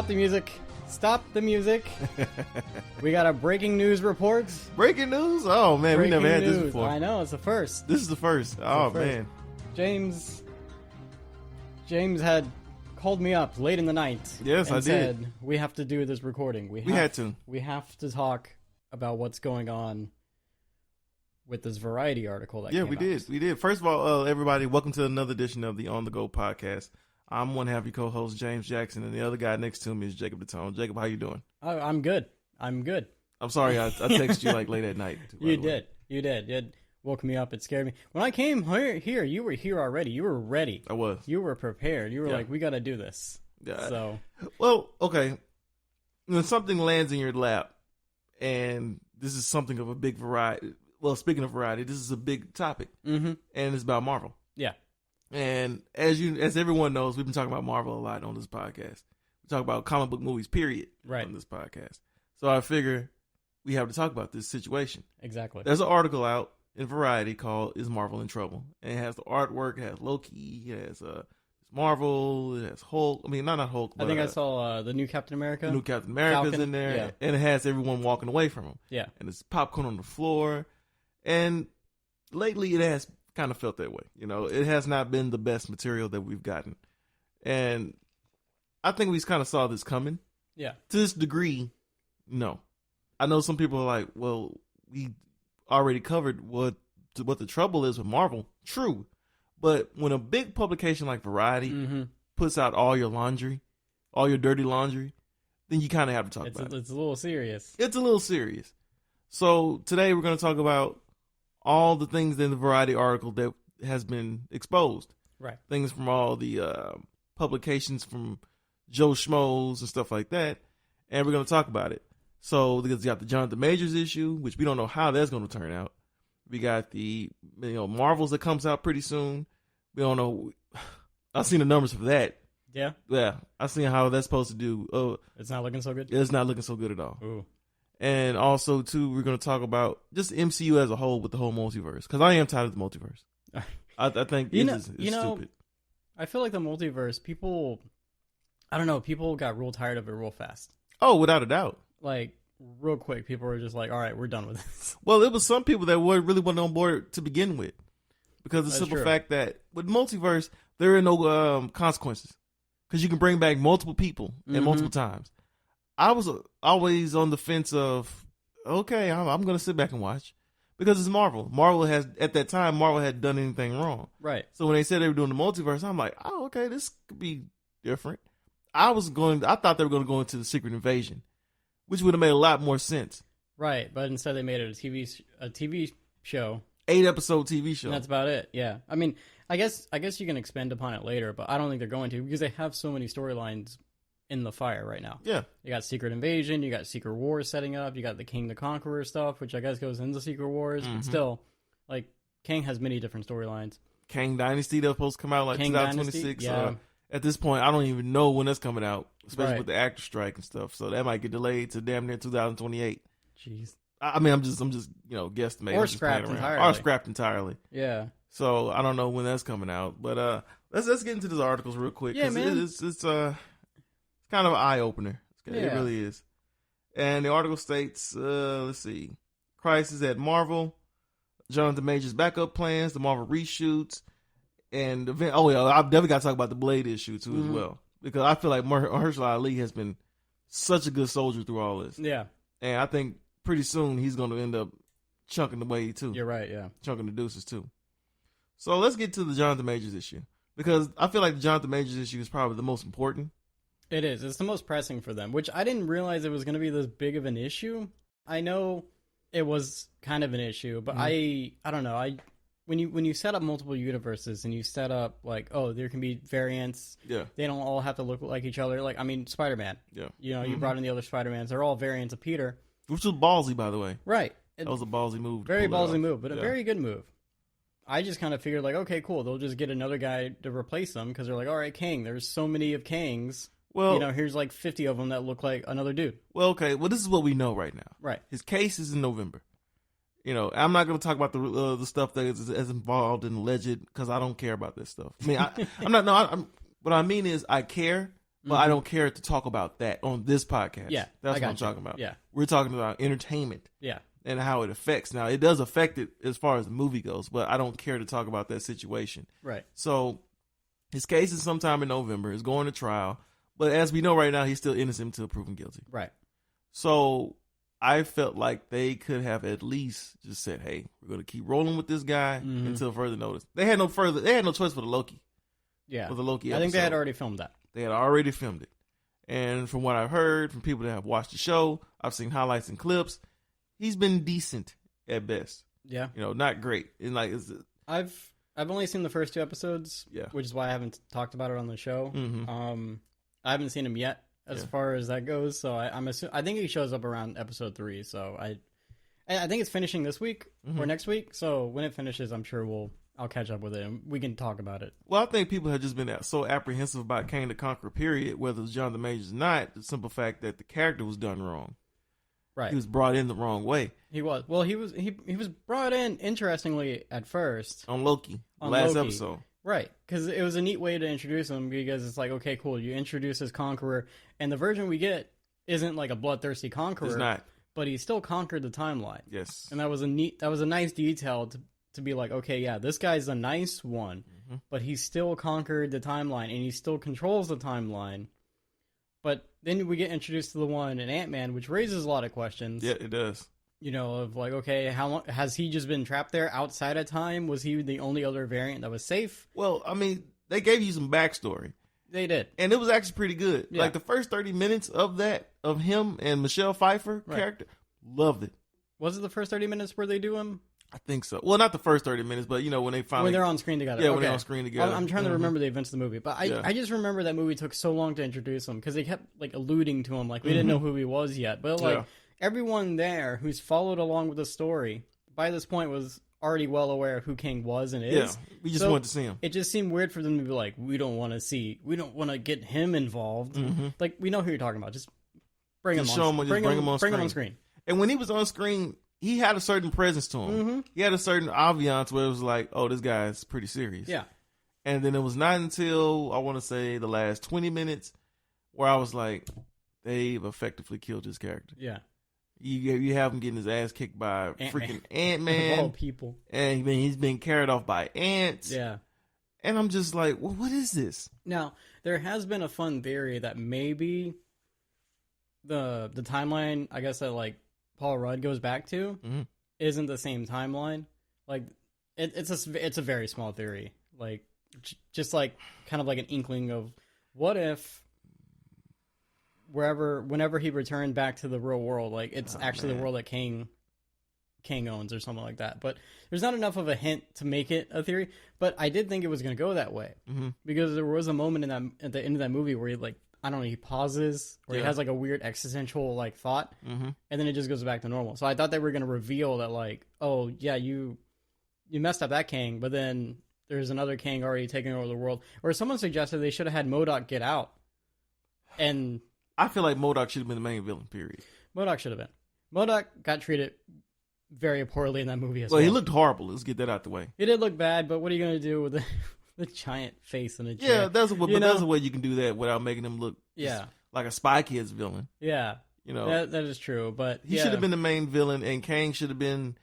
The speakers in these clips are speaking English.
Stop the music. Stop the music. We got a breaking news report. Breaking news? Oh, man, we never had this before. I know, it's the first. This is the first. Man. James had called me up late in the night. Yes, and I did. Said, we have to do this recording. We have to talk about what's going on with this Variety article that came out. We did. First of all, everybody, welcome to another edition of the On The Go podcast. I'm one half your co-host, James Jackson, and the other guy next to me is Jacob DeTone. Jacob, how you doing? I'm good. I'm sorry, I texted you like late at night. You did. You woke me up. It scared me. When I came here, you were here already. You were ready. I was. You were prepared. You were like, we got to do this. Yeah. So, well, okay. When something lands in your lap, and this is something of a big variety. Well, speaking of variety, this is a big topic, and it's about Marvel. Yeah. And as everyone knows, we've been talking about Marvel a lot on this podcast. We talk about comic book movies, period, on this podcast. So I figure we have to talk about this situation. Exactly. There's an article out in Variety called "Is Marvel in Trouble?" And it has the artwork, it has Loki, it has Marvel, it has Hulk. I mean, not Hulk. But, I think I saw the new Captain America. The new Captain America's Falcon. in there, yeah. And it has everyone walking away from him. Yeah. And there's popcorn on the floor. And lately, it has kind of felt that way. You know, it has not been the best material that we've gotten. And I think we kind of saw this coming. Yeah. To this degree, no. I know some people are like, well, we already covered what the trouble is with Marvel. True. But when a big publication like Variety puts out all your laundry, all your dirty laundry, then you kind of have to talk about it. It's a little serious. It's a little serious. So today we're going to talk about all the things in the Variety article that has been exposed. Right. Things from all the publications from Joe Schmoes and stuff like that. And we're going to talk about it. So you got the Jonathan Majors issue, which we don't know how that's going to turn out. We got the Marvels that comes out pretty soon. We don't know. I've seen the numbers for that. Yeah? Yeah. I've seen how that's supposed to do. It's not looking so good? It's not looking so good at all. Ooh. And also, too, we're going to talk about just MCU as a whole with the whole multiverse. Because I am tired of the multiverse. I think it's stupid. I feel like the multiverse, people got real tired of it real fast. Oh, without a doubt. Like, real quick, people were just like, all right, we're done with this. Well, it was some people that really wasn't on board to begin with. Because the simple fact that with multiverse, there are no consequences. Because you can bring back multiple people and multiple times. I was always on the fence of, okay, I'm going to sit back and watch. Because it's Marvel. At that time, Marvel hadn't done anything wrong. Right. So when they said they were doing the multiverse, I'm like, oh, okay, this could be different. I thought they were going to go into the Secret Invasion, which would have made a lot more sense. Right, but instead they made it a TV show. 8-episode TV show. And that's about it, yeah. I mean, I guess you can expand upon it later, but I don't think they're going to because they have so many storylines in the fire right now. Yeah. You got Secret Invasion, you got Secret Wars setting up, you got the King the Conqueror stuff, which I guess goes into Secret Wars, but still, like, Kang has many different storylines. Kang Dynasty, that's supposed to come out like King 2026. Dynasty, yeah. At this point, I don't even know when that's coming out, especially with the actor strike and stuff. So that might get delayed to damn near 2028. Jeez. I mean, I'm just guesstimating. Or scrapped entirely. Yeah. So I don't know when that's coming out, but let's get into these articles real quick. Yeah, man. It's kind of an eye opener. It really is. And the article states, let's see, crisis at Marvel, Jonathan Majors backup plans, the Marvel reshoots, and event. Oh yeah, I've definitely got to talk about the Blade issue too as well, because I feel like Mahershala Ali has been such a good soldier through all this. Yeah. And I think pretty soon he's going to end up chunking the way too. You're right, yeah. Chunking the deuces too. So let's get to the Jonathan Majors issue, because I feel like the Jonathan Majors issue is probably the most important. It is. It's the most pressing for them, which I didn't realize it was going to be this big of an issue. I know it was kind of an issue, but I don't know. When you set up multiple universes and you set up like, oh, there can be variants. Yeah. They don't all have to look like each other. Like, I mean, Spider-Man. Yeah. You know, you brought in the other Spider-Mans. They're all variants of Peter. Which was ballsy, by the way. Right. That was a ballsy move. Very ballsy move, but a very good move. I just kind of figured like, okay, cool. They'll just get another guy to replace them because they're like, all right, Kang. There's so many of Kangs. Well, you know, here's like 50 of them that look like another dude. Well, okay. Well, this is what we know right now. Right. His case is in November. You know, I'm not going to talk about the stuff that is involved in alleged because I don't care about this stuff. I mean, I'm not. No, what I mean is I care, but I don't care to talk about that on this podcast. Yeah, that's what I'm talking about. Yeah, we're talking about entertainment. Yeah, and how it affects. Now, it does affect it as far as the movie goes, but I don't care to talk about that situation. Right. So his case is sometime in November. It's going to trial, but as we know right now, he's still innocent until proven guilty. Right. So I felt like they could have at least just said, "Hey, we're going to keep rolling with this guy until further notice." They had no choice for the Loki. Yeah. For the Loki I episode. think they had already filmed that. They had already filmed it. And from what I've heard from people that have watched the show, I've seen highlights and clips. He's been decent at best. Yeah. Not great. And I've only seen the first 2 episodes. Yeah. Which is why I haven't talked about it on the show. Mm-hmm. I haven't seen him yet as far as that goes. So I think he shows up around episode 3. So I think it's finishing this week or next week. So when it finishes, I'm sure I'll catch up with it and we can talk about it. Well, I think people have just been so apprehensive about Kang the Conqueror, period, whether it's Jonathan Majors or not, the simple fact that the character was done wrong. Right. He was brought in the wrong way. He was. Well, he was brought in, interestingly, at first. On Loki. Last episode. Right. Because it was a neat way to introduce him, because it's like, okay, cool, you introduce this conqueror, and the version we get isn't like a bloodthirsty conqueror. It's not. But he still conquered the timeline. Yes. And that was a nice detail to be like, okay, yeah, this guy's a nice one, but he still conquered the timeline, and he still controls the timeline. But then we get introduced to the one in Ant-Man, which raises a lot of questions. Yeah, it does. Of like, okay, how long has he just been trapped there outside of time? Was he the only other variant that was safe? Well, I mean, they gave you some backstory. They did. And it was actually pretty good. Yeah. Like the first 30 minutes of him and Michelle Pfeiffer character, loved it. Was it the first 30 minutes where they do him? I think so. Well, not the first 30 minutes, but when they finally... When they're on screen together. Yeah, when they're on screen together. I'm trying to remember the events of the movie, but I just remember that movie took so long to introduce him, because they kept like alluding to him, like we didn't know who he was yet. But like everyone there who's followed along with the story, by this point was already well aware of who King was and is. Yeah, we just wanted to see him. It just seemed weird for them to be like, we don't want to get him involved. Like, we know who you're talking about. Just bring him on. Bring him on screen. And when he was on screen, he had a certain presence to him. He had a certain ambiance where it was like, oh, this guy is pretty serious. Yeah. And then it was not until, I want to say, the last 20 minutes where I was like, they've effectively killed his character. Yeah. You have him getting his ass kicked by freaking Ant-Man. Of all people. And he's been carried off by ants. Yeah. And I'm just like, well, what is this? Now, there has been a fun theory that maybe the timeline, I guess, that like Paul Rudd goes back to isn't the same timeline. Like, it's a very small theory. Like, just like kind of like an inkling of what if whenever he returned back to the real world, like it's the world that King owns or something like that. But there's not enough of a hint to make it a theory. But I did think it was going to go that way because there was a moment at the end of that movie where he pauses or he has like a weird existential like thought, and then it just goes back to normal. So I thought they were going to reveal that like, oh yeah, you messed up that King, but then there's another King already taking over the world. Or someone suggested they should have had MODOK get out. And I feel like MODOK should have been the main villain, period. MODOK should have been. MODOK got treated very poorly in that movie as well. Well, he looked horrible. Let's get that out the way. He did look bad, but what are you going to do with the giant face and a chair? Yeah, there's a way you can do that without making him look like a Spy Kids villain. Yeah. That is true, but he should have been the main villain, and Kang should have been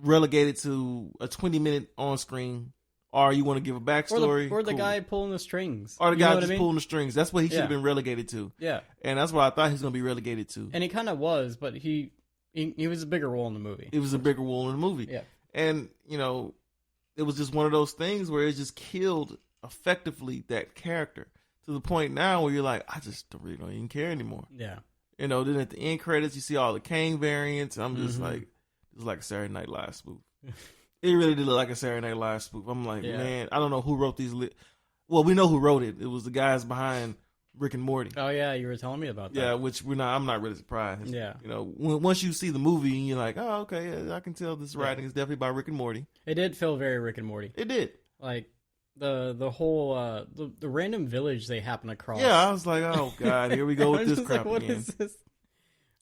relegated to a 20-minute on-screen. Or you want to give a backstory. Or the guy pulling the strings. Or the guy just pulling the strings. That's what he should have been relegated to. Yeah. And that's what I thought he was going to be relegated to. And he kind of was, but he was a bigger role in the movie. It was a bigger role in the movie. Yeah. And, it was just one of those things where it just killed effectively that character to the point now where you're like, I just don't even care anymore. Yeah. Then at the end credits, you see all the Kang variants. I'm just like, it's like a Saturday Night Live spoof. It really did look like a Saturday Night Live spoof. I'm like, man, I don't know who wrote these. Well, we know who wrote it. It was the guys behind Rick and Morty. Oh yeah, you were telling me about that. Yeah, which I'm not really surprised. Yeah, once you see the movie, you're like, oh, okay, I can tell this writing is definitely by Rick and Morty. It did feel very Rick and Morty. It did. Like the whole the random village they happen across. Yeah, I was like, oh god, here we go with this crap like, again. What is this?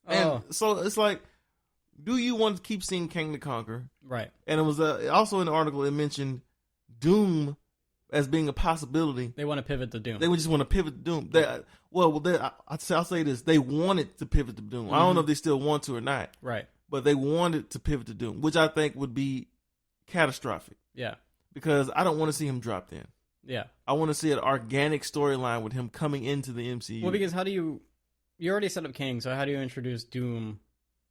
And so it's like, do you want to keep seeing Kang the Conqueror? Right. And it was also in the article, it mentioned Doom as being a possibility. They want to pivot to Doom. They would just want to pivot to Doom. I'll say this. They wanted to pivot to Doom. I don't know if they still want to or not. Right. But they wanted to pivot to Doom, which I think would be catastrophic. Yeah. Because I don't want to see him dropped in. Yeah. I want to see an organic storyline with him coming into the MCU. Well, because how do you already set up Kang, so how do you introduce Doom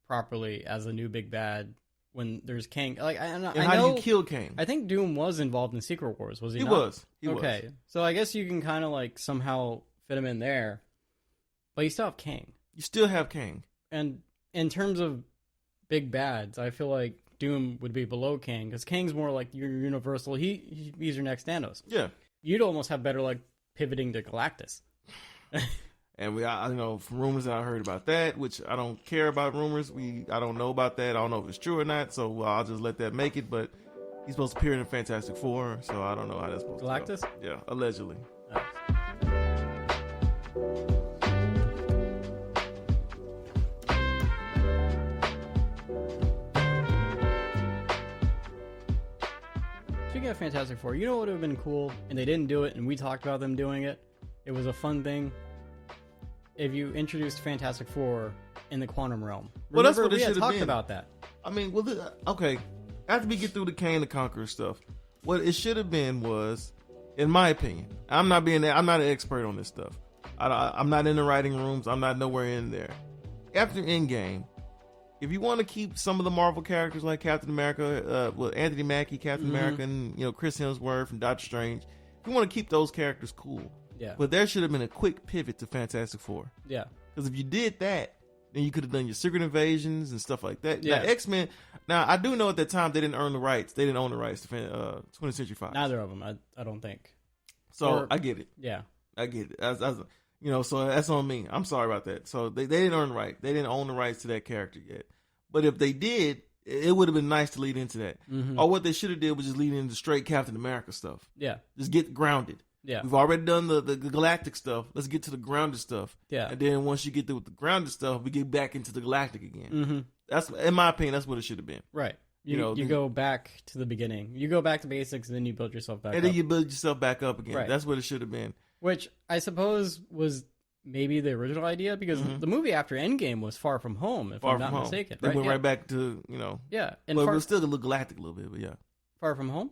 properly as a new big bad when there's Kang? Like, how do you kill Kang? I think Doom was involved in Secret Wars, was he not? He was. Okay. So I guess you can kind of like somehow fit him in there, but you still have Kang. You still have Kang. And in terms of big bads, I feel like Doom would be below Kang, because Kang's more like your universal. He's your next Thanos. Yeah. You'd almost have better like pivoting to Galactus. And from rumors that I heard about that, which I don't care about rumors. I don't know about that. I don't know if it's true or not. So I'll just let that make it. But he's supposed to appear in the Fantastic Four, so I don't know how that's supposed Galactus? to go. Yeah, allegedly. Speaking of Fantastic Four, you know what would have been cool, and they didn't do it, and we talked about them doing it. It was a fun thing. If you introduced Fantastic Four in the quantum realm. Well, that's what it we should had have talked been. about that. I mean, okay. After we get through the Kang the Conqueror stuff, what it should have been was, in my opinion, I'm not an expert on this stuff. I'm not in the writing rooms. I'm not nowhere in there. After Endgame, if you want to keep some of the Marvel characters like Captain America, Anthony Mackie, Captain America, and Chris Hemsworth and Doctor Strange, if you want to keep those characters cool. Yeah. But there should have been a quick pivot to Fantastic Four. Yeah. Because if you did that, then you could have done your Secret Invasions and stuff like that. Yeah. Now, X-Men, I do know at that time they didn't own the rights. They didn't own the rights to 20th Century Fox. Neither of them, I don't think. So I get it. Yeah. I get it. So that's on me. I'm sorry about that. So they didn't earn the right. They didn't own the rights to that character yet. But if they did, it would have been nice to lead into that. Mm-hmm. Or what they should have did was just lead into straight Captain America stuff. Yeah. Just get grounded. Yeah. We've already done the galactic stuff. Let's get to the grounded stuff. Yeah. And then once you get through with the grounded stuff, we get back into the galactic again. Mm-hmm. That's, in my opinion, that's what it should have been. Right. You go back to the beginning. You go back to basics, and then you build yourself back up. And then you build yourself back up again. Right. That's what it should have been. Which I suppose was maybe the original idea, because the movie after Endgame was Far From Home, if I'm not mistaken. They right? went right back to, Yeah. And well, it was still a little galactic a little bit, but yeah. Far From Home?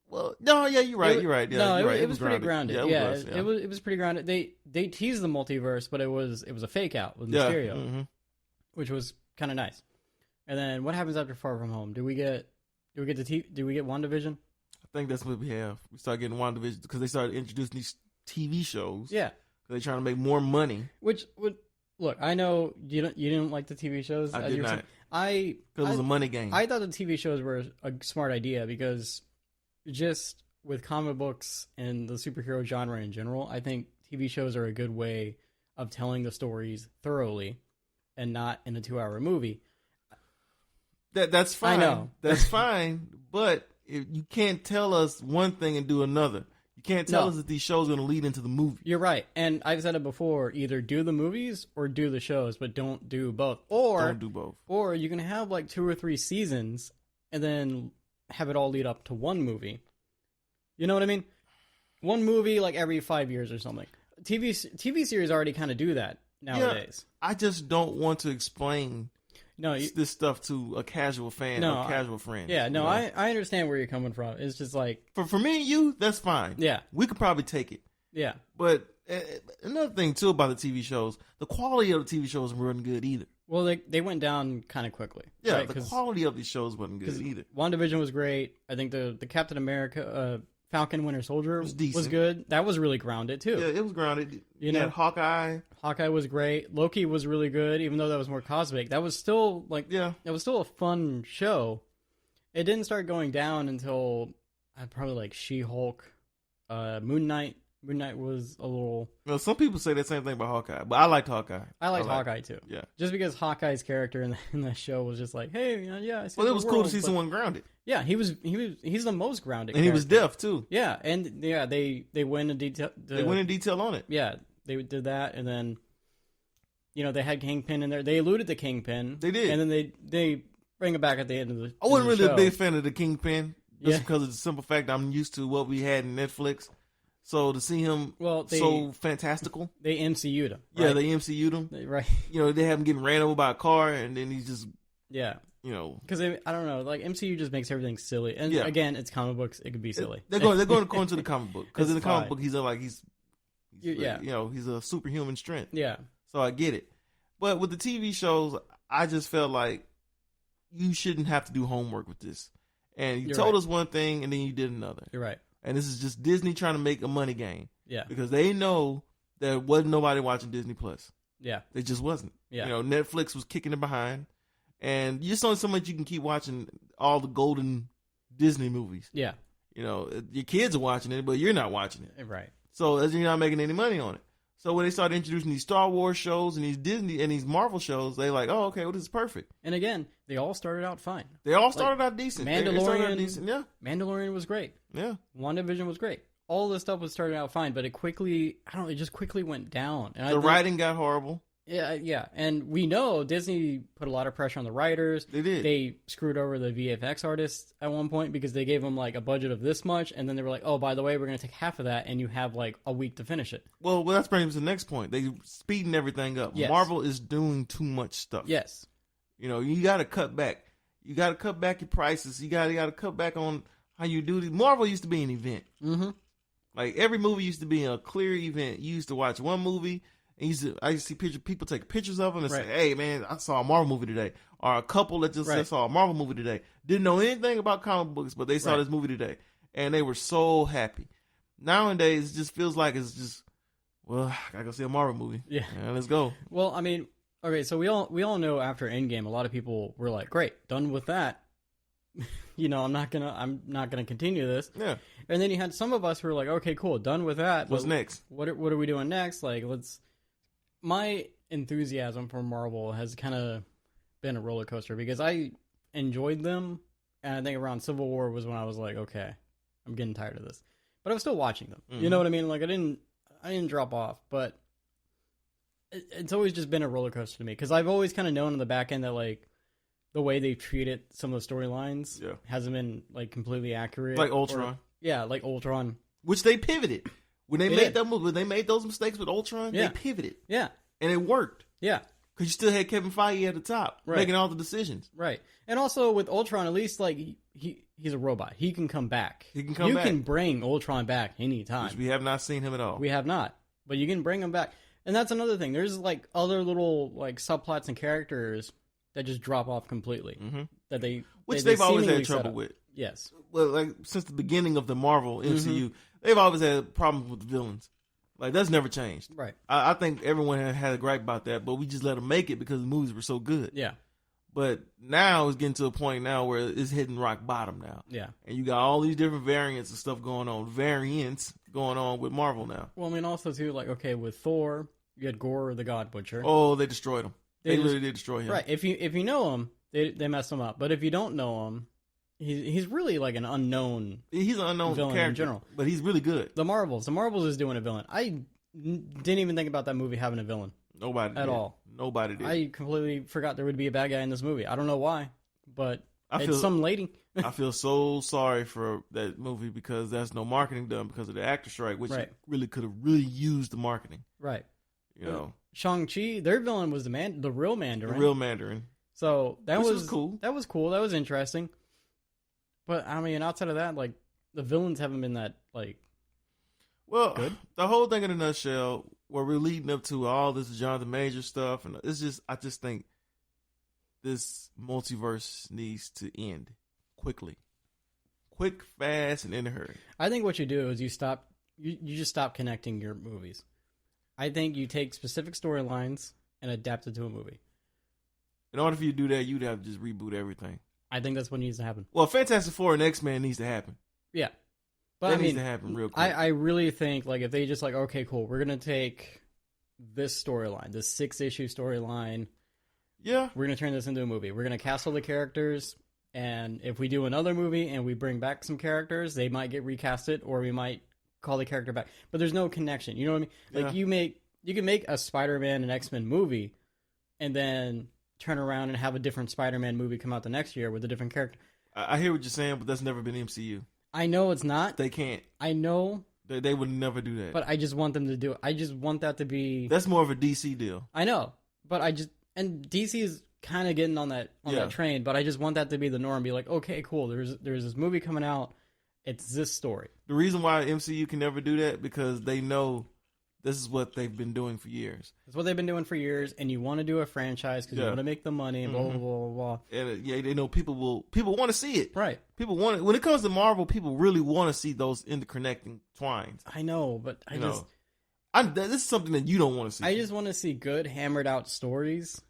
Well, no, yeah, you're right. Yeah, it was pretty grounded. It was pretty grounded. They teased the multiverse, but it was a fake out with Mysterio, which was kind of nice. And then what happens after Far From Home? Do we get WandaVision? I think that's what we have. We start getting WandaVision because they started introducing these TV shows. Yeah, they're trying to make more money. Which would look. I know you didn't like the TV shows. I did not. Because it was a money game. I thought the TV shows were a smart idea because just with comic books and the superhero genre in general, I think TV shows are a good way of telling the stories thoroughly and not in a 2-hour movie. That's fine. I know. That's fine, but you can't tell us one thing and do another. You can't tell us that these shows are going to lead into the movie. You're right. And I've said it before, either do the movies or do the shows, but don't do both. Don't do both. Or you can have like 2 or 3 seasons and then have it all lead up to one movie. You know what I mean? One movie like every 5 years or something. TV series already kind of do that nowadays. Yeah, I just don't want to explain this stuff to a casual fan or a casual friend. Yeah, no, I understand where you're coming from. It's just like... For me and you, that's fine. Yeah. We could probably take it. Yeah. But another thing, too, about the TV shows, the quality of the TV shows wasn't good either. Well, they went down kind of quickly. Yeah, right? The quality of these shows wasn't good either. WandaVision was great. I think the Captain America... Falcon Winter Soldier was good. That was really grounded, too. Yeah, it was grounded. You know, Hawkeye. Hawkeye was great. Loki was really good, even though that was more cosmic. That was still, it was still a fun show. It didn't start going down until probably, She-Hulk, Moon Knight. Moon Knight was a little... Well, some people say the same thing about Hawkeye, but I liked Hawkeye. I liked Hawkeye, too. Yeah. Just because Hawkeye's character in the show was just like, hey, I see. Well, it was cool to see someone grounded. Yeah, he's the most grounded and character. He was deaf, too. Yeah, and they went in detail. They went in detail on it. Yeah, they did that, and then, they had Kingpin in there. They alluded to Kingpin. They did. And then they bring it back at the end of the I wasn't really show. a big fan of the Kingpin. Just because of the simple fact I'm used to what we had in Netflix. So to see him so fantastical. They MCU'd him. Right? Yeah, they MCU'd him. Right. They have him getting ran over by a car, and then he's just... Yeah. Because I don't know, like MCU just makes everything silly, and again, it's comic books; it could be silly. They're going according to the comic book, because in the comic book, he's a superhuman strength. Yeah, so I get it. But with the TV shows, I just felt like you shouldn't have to do homework with this, and you told us one thing, and then you did another. You're right, and this is just Disney trying to make a money game. Yeah, because they know there wasn't nobody watching Disney Plus. Yeah, they just wasn't. Yeah, Netflix was kicking it behind. And just only so much you can keep watching all the golden Disney movies. Yeah. Your kids are watching it, but you're not watching it. Right. So you're not making any money on it. So when they started introducing these Star Wars shows and these Disney and these Marvel shows, they like, oh, okay, well, this is perfect. And again, they all started out fine. They all started out decent. Mandalorian, Mandalorian was great. Yeah. WandaVision was great. All this stuff was starting out fine, but it just quickly went down. And the writing got horrible. Yeah, and we know Disney put a lot of pressure on the writers. They did. They screwed over the VFX artists at one point because they gave them like a budget of this much, and then they were like, "Oh, by the way, we're going to take half of that, and you have like a week to finish it." Well, that's brings us to the next point. They speeding everything up. Yes. Marvel is doing too much stuff. Yes. You got to cut back. You got to cut back your prices. You got to cut back on how you do this. Marvel used to be an event. Mm-hmm. Like every movie used to be a clear event. You used to watch one movie. I used to see people take pictures of them and say, "Hey, man, I saw a Marvel movie today." Or a couple that just saw a Marvel movie today. Didn't know anything about comic books, but they saw this movie today, and they were so happy. Nowadays, it just feels like it's just, well, I gotta go see a Marvel movie. Yeah, let's go. Well, I mean, okay, so we all know after Endgame, a lot of people were like, "Great, done with that." I'm not gonna continue this. Yeah. And then you had some of us who were like, "Okay, cool, done with that. What's next? What are we doing next? Like, let's." My enthusiasm for Marvel has kind of been a roller coaster because I enjoyed them, and I think around Civil War was when I was like, okay, I'm getting tired of this. But I was still watching them. Mm-hmm. You know what I mean? Like I didn't drop off, but it's always just been a roller coaster to me because I've always kind of known in the back end that like the way they've treated some of the storylines hasn't been like completely accurate. Like Ultron. Like Ultron. Which they pivoted. When they made that move, when they made those mistakes with Ultron, they pivoted. Yeah. And it worked. Yeah. Because you still had Kevin Feige at the top, making all the decisions. Right. And also with Ultron, at least like he's a robot. He can come back. You can bring Ultron back anytime. Which we have not seen him at all. We have not. But you can bring him back. And that's another thing. There's like other little like subplots and characters that just drop off completely. Mm-hmm. That they've always had trouble with. Yes. Well, like since the beginning of the Marvel MCU, they've always had problems with the villains. Like that's never changed. Right. I think everyone had a gripe about that, but we just let them make it because the movies were so good. Yeah. But now it's getting to a point now where it's hitting rock bottom now. Yeah. And you got all these different variants and stuff going on with Marvel now. Well, I mean, also too, like okay, with Thor, you had Gore the God Butcher. Oh, they destroyed him. They really did destroy him. Right. If you know him, they messed him up. But if you don't know him. He's really like an unknown. He's an unknown villain character, in general, but he's really good. The Marvels is doing a villain. I didn't even think about that movie having a villain. Nobody at did. all. Nobody did. I completely forgot there would be a bad guy in this movie. I don't know why, but it's some lady. I feel so sorry for that movie because there's no marketing done because of the actor strike, which really could have used the marketing. Right. Shang-Chi, their villain was the real Mandarin. The real Mandarin. So that was cool. That was cool. That was interesting. But, I mean, outside of that, like, the villains haven't been that, like, good. The whole thing in a nutshell, where we're leading up to all this Jonathan Major stuff, and I just think this multiverse needs to end quickly. Quick, fast, and in a hurry. I think what you do is you just stop connecting your movies. I think you take specific storylines and adapt it to a movie. In order for you to do that, you'd have to just reboot everything. I think that's what needs to happen. Well, Fantastic Four and X-Men needs to happen. Yeah. But that needs to happen real quick. I really think, like, if they just, like, okay, cool, we're going to take this storyline, this 6-issue storyline. Yeah. We're going to turn this into a movie. We're going to cast all the characters, and if we do another movie and we bring back some characters, they might get recasted, or we might call the character back. But there's no connection. You know what I mean? Like, you can make a Spider-Man and X-Men movie, and then turn around and have a different Spider-Man movie come out the next year with a different character. I hear what you're saying, but that's never been MCU. I know it's not. They can't. I know. They would never do that. But I just want them to do it. I just want that to be... That's more of a DC deal. I know. But I just... And DC is kind of getting on that train, but I just want that to be the norm. Be like, okay, cool. There's this movie coming out. It's this story. The reason why MCU can never do that, because they know this is what they've been doing for years. It's what they've been doing for years, and you want to do a franchise because you want to make the money, and blah, blah, blah, blah. And they know people want to see it. Right. People want it. When it comes to Marvel, people really want to see those interconnecting twines. I know, but this is something that you don't want to see. I just want to see good, hammered out stories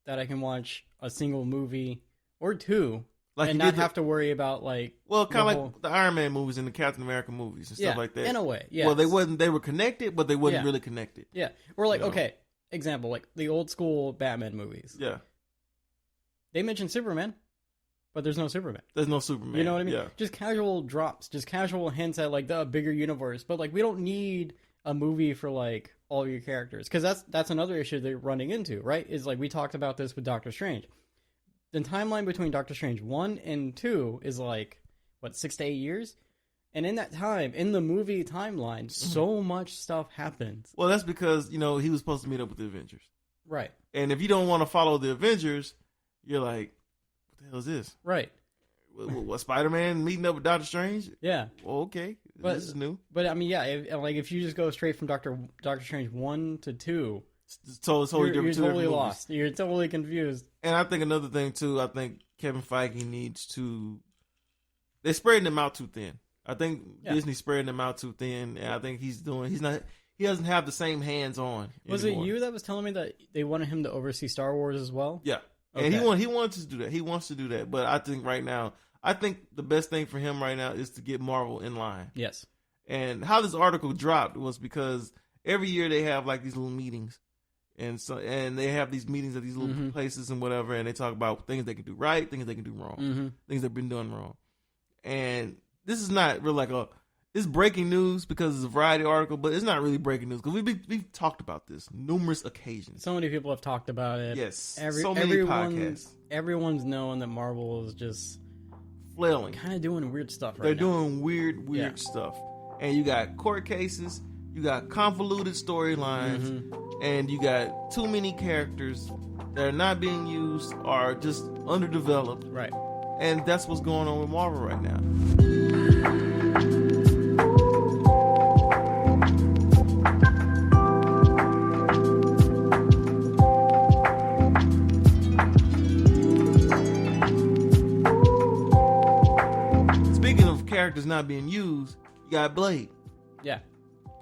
that I can watch a single movie or two. And not have to worry about like... Well, kind of like the Iron Man movies and the Captain America movies and stuff like that. In a way, yeah. Well, they were connected, but they wasn't really connected. Yeah. Or like, okay, example, like the old school Batman movies. Yeah. They mentioned Superman, but there's no Superman. There's no Superman. You know what I mean? Yeah. Just casual drops, just casual hints at like the bigger universe. But like, we don't need a movie for like all your characters. Because that's another issue they're running into, right? Is like, we talked about this with Doctor Strange. The timeline between Doctor Strange 1 and 2 is like, what, 6 to 8 years? And in that time, in the movie timeline, so much stuff happens. Well, that's because, he was supposed to meet up with the Avengers. Right. And if you don't want to follow the Avengers, you're like, what the hell is this? Right. What, Spider-Man meeting up with Doctor Strange? Yeah. Well, okay. This is new. But, I mean, yeah, if you just go straight from Doctor Strange 1 to 2... It's totally different. You're totally lost. You're totally confused. And I think another thing too. I think Kevin Feige needs to. They're spreading them out too thin. I think Disney's spreading them out too thin, and I think he doesn't have the same hands on. Was it you that was telling me that they wanted him to oversee Star Wars as well? Yeah, okay. And he wants to do that. He wants to do that. But I think right now, the best thing for him right now is to get Marvel in line. Yes. And how this article dropped was because every year they have like these little meetings. And they have these meetings at these little places and whatever, and they talk about things they can do right, things they can do wrong, things that have been done wrong. And this is not really it's breaking news because it's a Variety article, but it's not really breaking news because we've talked about this numerous occasions. So many people have talked about it. Yes, so many podcasts. Everyone's knowing that Marvel is just flailing, kind of doing weird stuff They're doing weird stuff, and you got court cases. You got convoluted storylines, and you got too many characters that are not being used or just underdeveloped. Right. And that's what's going on with Marvel right now. Speaking of characters not being used, you got Blade. Yeah.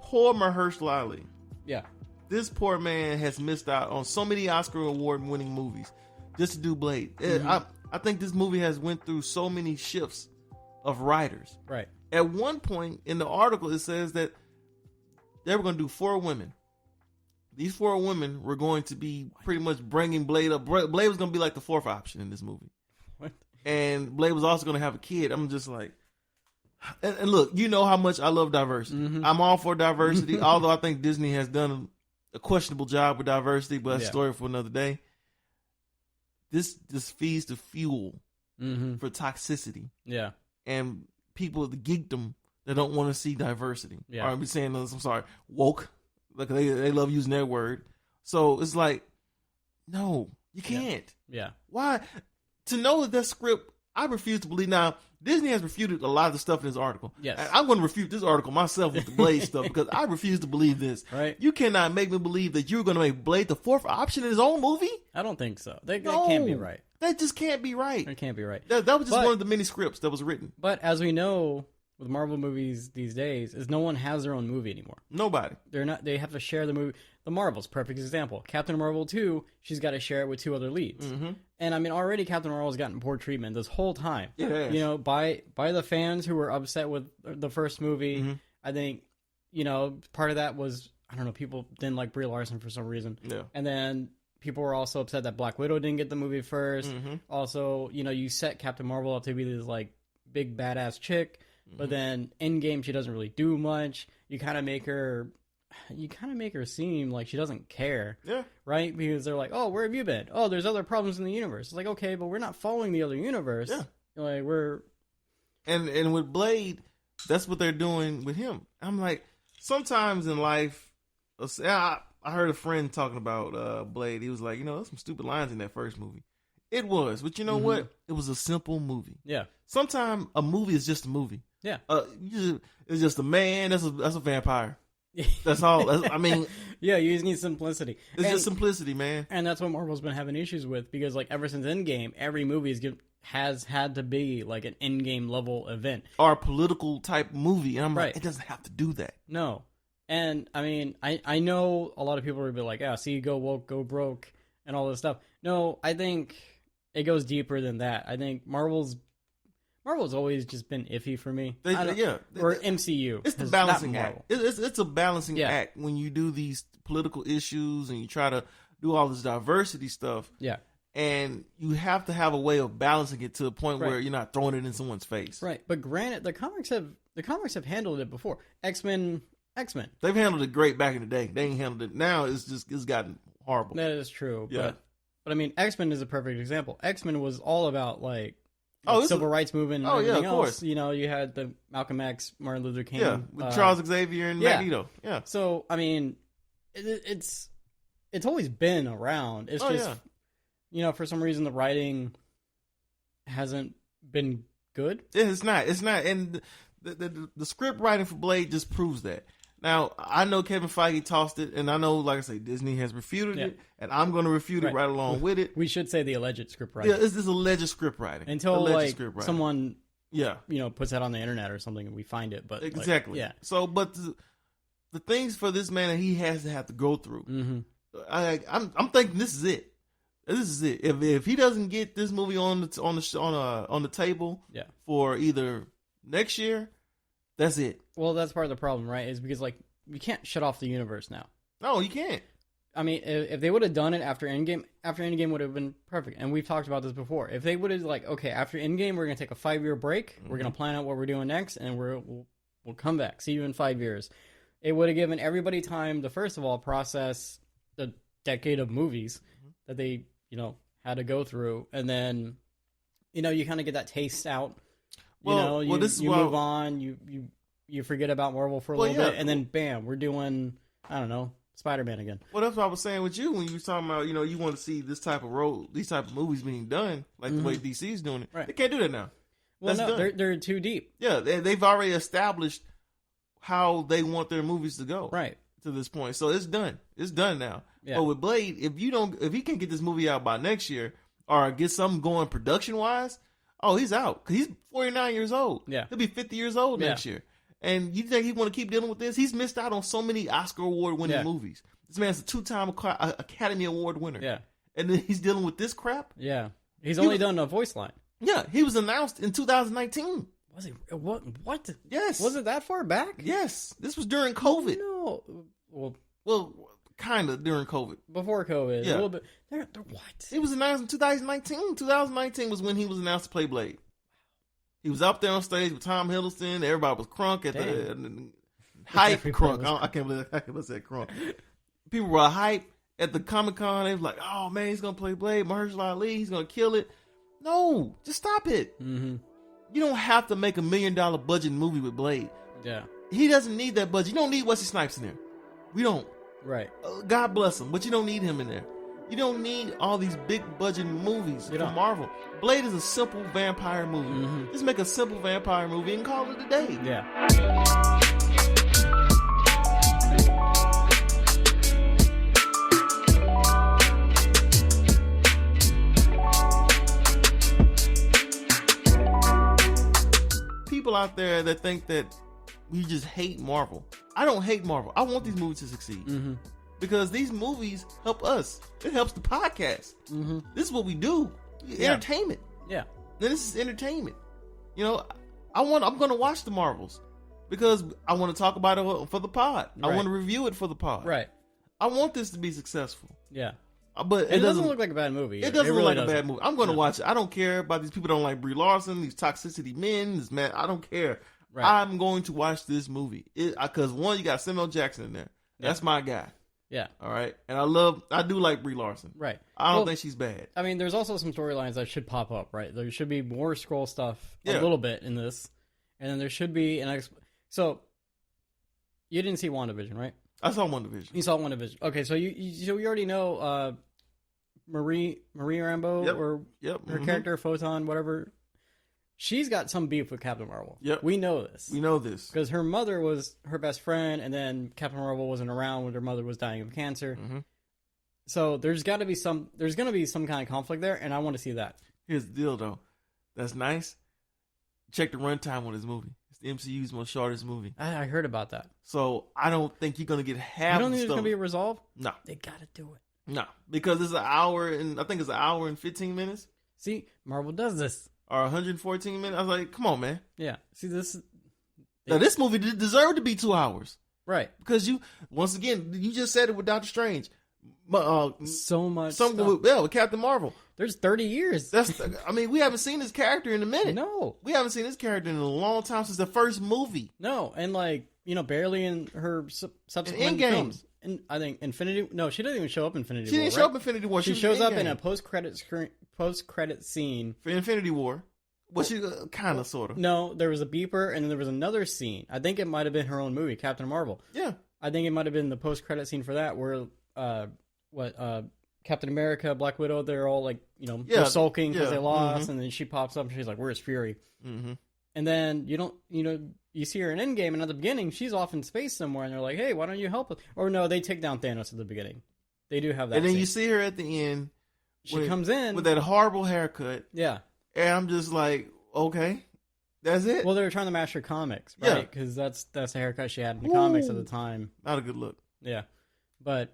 Poor Mahershala Ali. Yeah. This poor man has missed out on so many Oscar award-winning movies just to do Blade. I think this movie has went through so many shifts of writers. Right. At one point in the article, it says that they were going to do 4 women. These 4 women were going to be pretty much bringing Blade up. Blade was going to be like the 4th option in this movie. What? And Blade was also going to have a kid. I'm just like... And look, you know how much I love diversity. I'm all for diversity, although I think Disney has done a questionable job with diversity, but that's a story for another day. This just feeds the fuel for toxicity. Yeah. And people, the geekdom, that don't want to see diversity. Yeah. Or I'm saying this, I'm sorry, woke. Like they love using that word. So it's like, no, you can't. Yeah. Why? To know that script, I refuse to believe. Now, Disney has refuted a lot of the stuff in this article. Yes. And I'm going to refute this article myself with the Blade stuff because I refuse to believe this. Right. You cannot make me believe that you're going to make Blade the 4th option in his own movie? I don't think so. That can't be right. That just can't be right. It can't be right. That was just one of the many scripts that was written. But as we know, with Marvel movies these days, is no one has their own movie anymore. Nobody. They have to share the movie. The Marvels, perfect example. Captain Marvel 2, she's got to share it with 2 other leads. And I mean, already Captain Marvel's gotten poor treatment this whole time. Yeah. You know, by the fans who were upset with the first movie. I think, part of that was, I don't know, people didn't like Brie Larson for some reason. Yeah. And then people were also upset that Black Widow didn't get the movie first. Also, you set Captain Marvel up to be this like big badass chick, but then Endgame she doesn't really do much. You kind of make her seem like she doesn't care. Yeah. Right? Because they're like, oh, where have you been? Oh, there's other problems in the universe. It's like, okay, but we're not following the other universe. Yeah. Like we're and with Blade, that's what they're doing with him. I'm like, sometimes in life, I heard a friend talking about Blade. He was like, there's some stupid lines in that first movie. It was, but you know what? It was a simple movie. Yeah. Sometimes a movie is just a movie. Yeah. It's just a man. That's a vampire. That's all. Yeah, you just need simplicity. It's just simplicity, man. And that's what Marvel's been having issues with because, like, ever since Endgame, every movie has had to be like an Endgame level event or a political type movie. And I'm right. like, it doesn't have to do that. No. And I mean, I know a lot of people will be like, see, go woke, go broke, and all this stuff. No, I think it goes deeper than that. I think Marvel's always just been iffy for me. Or MCU. It's the balancing act. It's a balancing act when you do these political issues and you try to do all this diversity stuff. Yeah. And you have to have a way of balancing it to a point where you're not throwing it in someone's face. Right. But granted, the comics have handled it before. X-Men. They've handled it great back in the day. They ain't handled it. Now it's gotten horrible. That is true. Yeah. But I mean, X-Men is a perfect example. X-Men was all about like civil rights movement and everything else. Course. You had the Malcolm X, Martin Luther King. Yeah, with Charles Xavier and Magneto. Yeah. So, I mean, it's always been around. It's for some reason the writing hasn't been good. It's not. And the script writing for Blade just proves that. Now, I know Kevin Feige tossed it, and I know, like I say, Disney has refuted it, and I'm going to refute it right along with it. We should say the alleged script writing. Yeah, it's alleged script writing. Until, someone, puts that on the internet or something and we find it. But exactly. So, but the things for this man that he has to have to go through, I'm thinking this is it. This is it. If he doesn't get this movie on the table for either next year, that's it. Well, that's part of the problem, right? Is because you can't shut off the universe now. No, you can't. I mean, if they would have done it after Endgame would have been perfect. And we've talked about this before. If they would have okay, after Endgame, we're gonna take a 5-year break. We're gonna plan out what we're doing next, and we'll come back. See you in 5 years. It would have given everybody time to first of all process the decade of movies that they had to go through, and then you kind of get that taste out. You move on. You forget about Marvel for a little bit, and then bam, we're doing Spider-Man again. Well, that's what I was saying with you when you were talking about you want to see this type of role, these type of movies being done like the way DC's doing it. Right. They can't do that now. Well, they're too deep. Yeah, they've already established how they want their movies to go. Right. To this point, so it's done. It's done now. Yeah. But with Blade, if he can't get this movie out by next year or get something going production wise, he's out. 'Cause he's 49 years old. Yeah. He'll be 50 years old next year. And you think he want to keep dealing with this? He's missed out on so many Oscar award winning movies. This man's a 2-time Academy Award winner. Yeah. And then he's dealing with this crap? Yeah. He's only done a voice line. Yeah. He was announced in 2019. Was he? What? Yes. Was it that far back? Yes. This was during COVID. No. Well, kind of during COVID. Before COVID. Yeah. A little bit. What? It was announced in 2019. 2019 was when he was announced to play Blade. He was up there on stage with Tom Hiddleston. Everybody was crunk at the hype. Crunk. I can't believe I said crunk. People were hype at the Comic-Con. They was like, "Oh man, he's gonna play Blade. Mahershala Ali. He's gonna kill it." No, just stop it. Mm-hmm. You don't have to make $1 million budget movie with Blade. Yeah, he doesn't need that budget. You don't need Wesley Snipes in there. We don't. Right. God bless him, but you don't need him in there. You don't need all these big budget movies from Marvel. Blade is a simple vampire movie. Mm-hmm. Just make a simple vampire movie and call it a day. Yeah. People out there that think that we just hate Marvel. I don't hate Marvel. I want these movies to succeed. Mm-hmm. Because these movies help us. It helps the podcast. Mm-hmm. This is what we do. Entertainment. Yeah. This is entertainment. I'm going to watch the Marvels because I want to talk about it for the pod. Right. I want to review it for the pod. Right. I want this to be successful. Yeah. But it doesn't look like a bad movie. It doesn't look like a bad movie. I'm going to watch it. I don't care about these people that don't like Brie Larson, these toxicity men, this man. I don't care. Right. I'm going to watch this movie because one, you got Samuel Jackson in there. That's my guy. Yeah. All right. And I do like Brie Larson. Right. I don't think she's bad. I mean, there's also some storylines that should pop up, right? There should be more Skrull stuff a Yeah. little bit in this. And then there should be so you didn't see WandaVision, right? I saw WandaVision. You saw WandaVision. Okay, so you already know Marie Rambeau or her character Photon, whatever. She's got some beef with Captain Marvel. Yep. We know this. Because her mother was her best friend, and then Captain Marvel wasn't around when her mother was dying of cancer. Mm-hmm. So there's going to be some kind of conflict there, and I want to see that. Here's the deal, though. That's nice. Check the runtime on this movie. It's the MCU's most shortest movie. I heard about that. So I don't think you're gonna get half. You don't the think there's stuff. gonna be a resolve? No, they gotta do it. No, because it's an hour and I think it's an hour and 15 minutes. See, Marvel does this. Or 114 minutes. I was like, come on, man. Yeah. See, this. Now this movie deserved to be 2 hours. Right. Because once again, you just said it with Doctor Strange. So much. With Captain Marvel. There's 30 years. We haven't seen this character in a minute. No. We haven't seen this character in a long time since the first movie. No, and barely in her subsequent films. And I think Infinity. No, she doesn't even show up in Infinity War. She didn't show up in Infinity War. She shows up in a post-credit scene for Infinity War. Well, she kind of, sort of. No, there was a beeper, and then there was another scene. I think it might have been her own movie, Captain Marvel. Yeah. I think it might have been the post-credit scene for that, where Captain America, Black Widow, they're all they're sulking because they lost, and then she pops up and she's like, "Where's Fury?" Mm-hmm. And then you see her in Endgame, and at the beginning she's off in space somewhere, and they're like, "Hey, why don't you help us?" Or no, they take down Thanos at the beginning. They do have that. And then scene. you see her at the end. She comes in with that horrible haircut. Yeah, and I'm just like, okay, that's it. Well, they were trying to match her comics, right? Because that's the haircut she had in the comics at the time. Not a good look. Yeah, but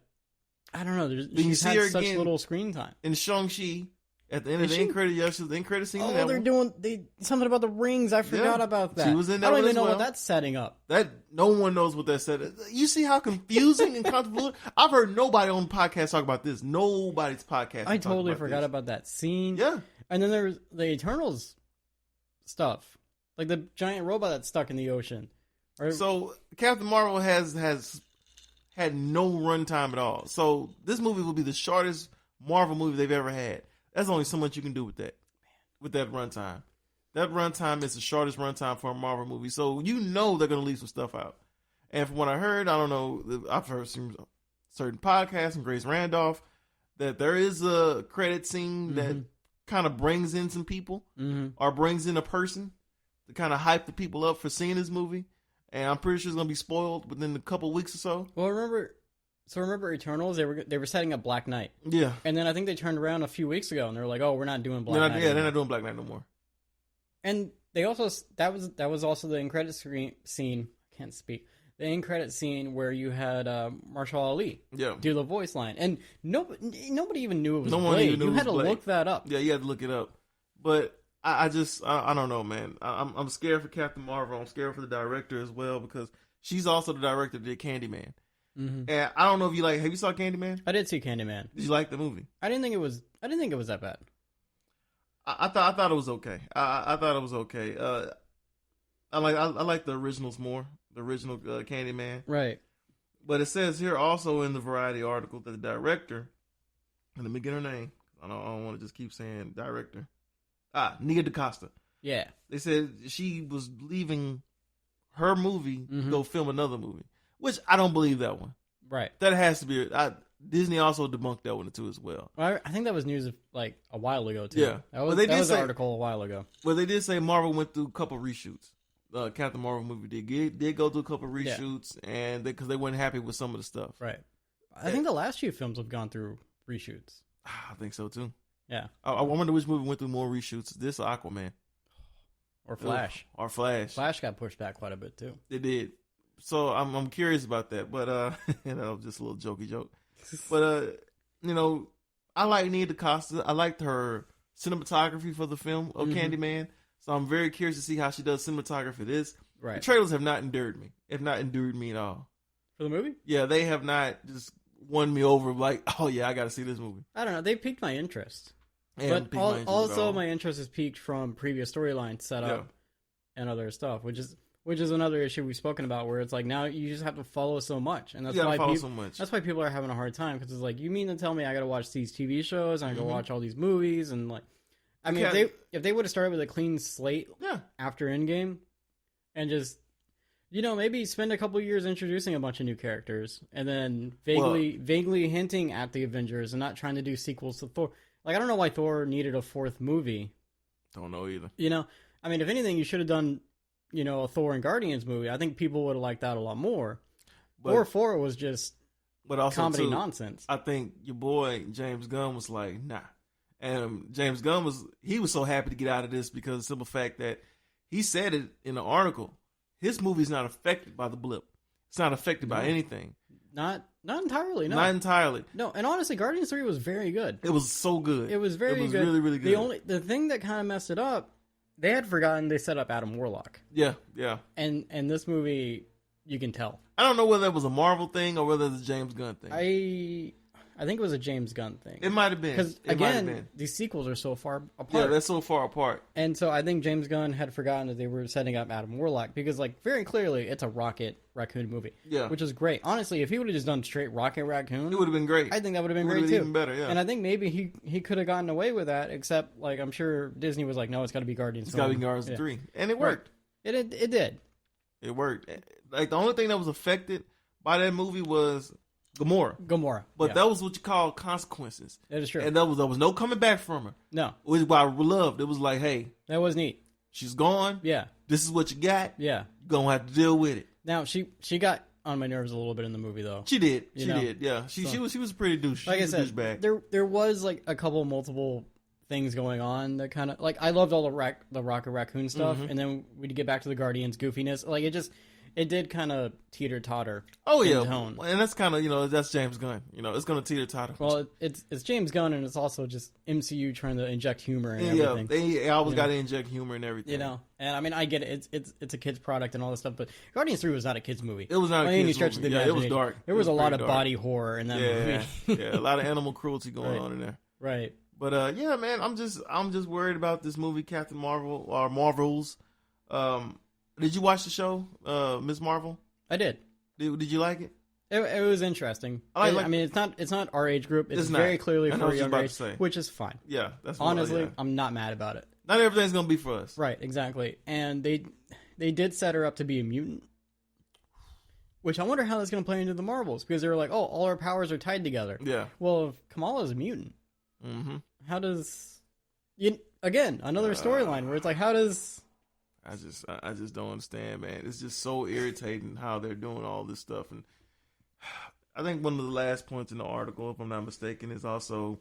I don't know. She's had such little screen time. In Shang-Chi, at the end of the end credit scene. Oh, they're doing something about the rings. I forgot about that. She was in that. I don't even know what that's setting up. That no one knows what that said. You see how confusing and convoluted. I've heard nobody on the podcast talk about this. Nobody's podcast. I totally forgot about that scene. Yeah, and then there's the Eternals stuff, like the giant robot that's stuck in the ocean. So Captain Marvel has had no runtime at all. So this movie will be the shortest Marvel movie they've ever had. There's only so much you can do with that. With that runtime. That runtime is the shortest runtime for a Marvel movie. So they're going to leave some stuff out. And from what I heard, I don't know, I've heard some certain podcasts from Grace Randolph that there is a credit scene that kind of brings in some people or brings in a person to kind of hype the people up for seeing this movie. And I'm pretty sure it's gonna be spoiled within a couple weeks or so. Well, remember Eternals? They were setting up Black Knight. Yeah. And then I think they turned around a few weeks ago and they were like, "Oh, we're not doing Black Knight." Yeah, they're not doing Black Knight no more. And they also that was also the end credit scene. I can't speak. The end credit scene where you had Marshall Ali do the voice line, and nobody even knew it was Blade. You had to look that up. Yeah, you had to look it up. But I don't know, man. I'm scared for Captain Marvel. I'm scared for the director as well because she's also the director that did Candyman. Mm-hmm. And I don't know if you have you saw Candyman? I did see Candyman. Did you like the movie? I didn't think it was that bad. I thought it was okay. I thought it was okay. I like the originals more. The original Candyman. Right. But it says here also in the Variety article that the director, and let me get her name. I don't want to just keep saying director. Nia DaCosta. Yeah. They said she was leaving her movie to go film another movie, which I don't believe that one. Right. That has to be. Disney also debunked that one too as well. I think that was news of a while ago too. Yeah. That was an article a while ago. Well, they did say Marvel went through a couple reshoots. Captain Marvel movie did go through a couple reshoots, and because they weren't happy with some of the stuff. Right. I think the last few films have gone through reshoots. I think so too. Yeah. I wonder which movie went through more reshoots. This or Aquaman? Or Flash. Or Flash. Flash got pushed back quite a bit too. It did. So I'm curious about that. But just a little jokey joke. But I like Nia DaCosta. I liked her cinematography for the film of Candyman. So I'm very curious to see how she does cinematography. This. Right. The trailers have not endured me. Have not endured me at all. For the movie? Yeah, they have not just won me over like, oh yeah, I got to see this movie. I don't know. They piqued my interest. But also my interest is piqued from previous storyline setup and other stuff, which Which is another issue we've spoken about, where it's like now you just have to follow so much, and that's You why gotta follow so much. that's why people are having a hard time, because it's like, you mean to tell me I got to watch these TV shows and I got to watch all these movies, and like, I mean, if they would have started with a clean slate after Endgame, and just, you know, maybe spend a couple years introducing a bunch of new characters, and then vaguely hinting at the Avengers, and not trying to do sequels to Thor. Like, I don't know why Thor needed a fourth movie. Don't know either. You know, I mean, if anything, you should have done, you know, a Thor and Guardians movie. I think people would have liked that a lot more. Thor 4 was just comedy nonsense. I think your boy James Gunn was like, nah. And James Gunn was so happy to get out of this because of the simple fact that he said it in the article. His movie's not affected by the blip. It's not affected by anything. Not entirely, no. Not entirely. No, and honestly, Guardians 3 was very good. It was so good. It was very good. It was really, really good. The thing that kind of messed it up, they had forgotten they set up Adam Warlock. Yeah. And this movie, you can tell. I don't know whether it was a Marvel thing or whether it's a James Gunn thing. I think it was a James Gunn thing. It might have been. Because, again, these sequels are so far apart. Yeah, they're so far apart. And so I think James Gunn had forgotten that they were setting up Adam Warlock because, like, very clearly it's a Rocket Raccoon movie. Yeah. Which is great. Honestly, if he would have just done straight Rocket Raccoon, it would have been great. I think that would have been great, too. Even better, yeah. And I think maybe he could have gotten away with that, except, like, I'm sure Disney was like, no, it's got to be Guardians. It's got to be Guardians 3. And it worked. It did. It worked. Like, the only thing that was affected by that movie was Gamora. But that was what you call consequences. That is true. And there was no coming back from her. No. Which is why I loved. It was like, hey. That was neat. She's gone. Yeah. This is what you got. Yeah. You're going to have to deal with it. Now, she got on my nerves a little bit in the movie, though. She did. She did. Yeah. She was pretty douche. Like I said, there was, like, a couple multiple things going on that kind of, like, I loved all the Rocket Raccoon stuff, and then we'd get back to the Guardians goofiness. Like, it did kind of teeter-totter. Oh, yeah. Tone. And that's kind of, that's James Gunn. It's going to teeter-totter. Well, it's James Gunn, and it's also just MCU trying to inject humor and everything. They always got to inject humor and everything. And I mean, I get it. It's a kid's product and all this stuff, but Guardians 3 was not a kid's movie. It was not a kid's movie. It was dark. There was a lot of body horror in that movie. Yeah, a lot of animal cruelty going on in there. Right. But, yeah, man, I'm just worried about this movie, Captain Marvel, or Marvels. Did you watch the show, Ms. Marvel? I did. Did you like it? It was interesting. I mean, it's not our age group. It's very clearly for a younger age, which is fine. Yeah, that's honestly, I'm not mad about it. Not everything's gonna be for us, right? Exactly. And they did set her up to be a mutant, which I wonder how that's gonna play into the Marvels, because they were like, oh, all our powers are tied together. Yeah. Well, if Kamala's a mutant, how does again another storyline where it's like, how does I just don't understand, man. It's just so irritating how they're doing all this stuff. And I think one of the last points in the article, if I'm not mistaken, is also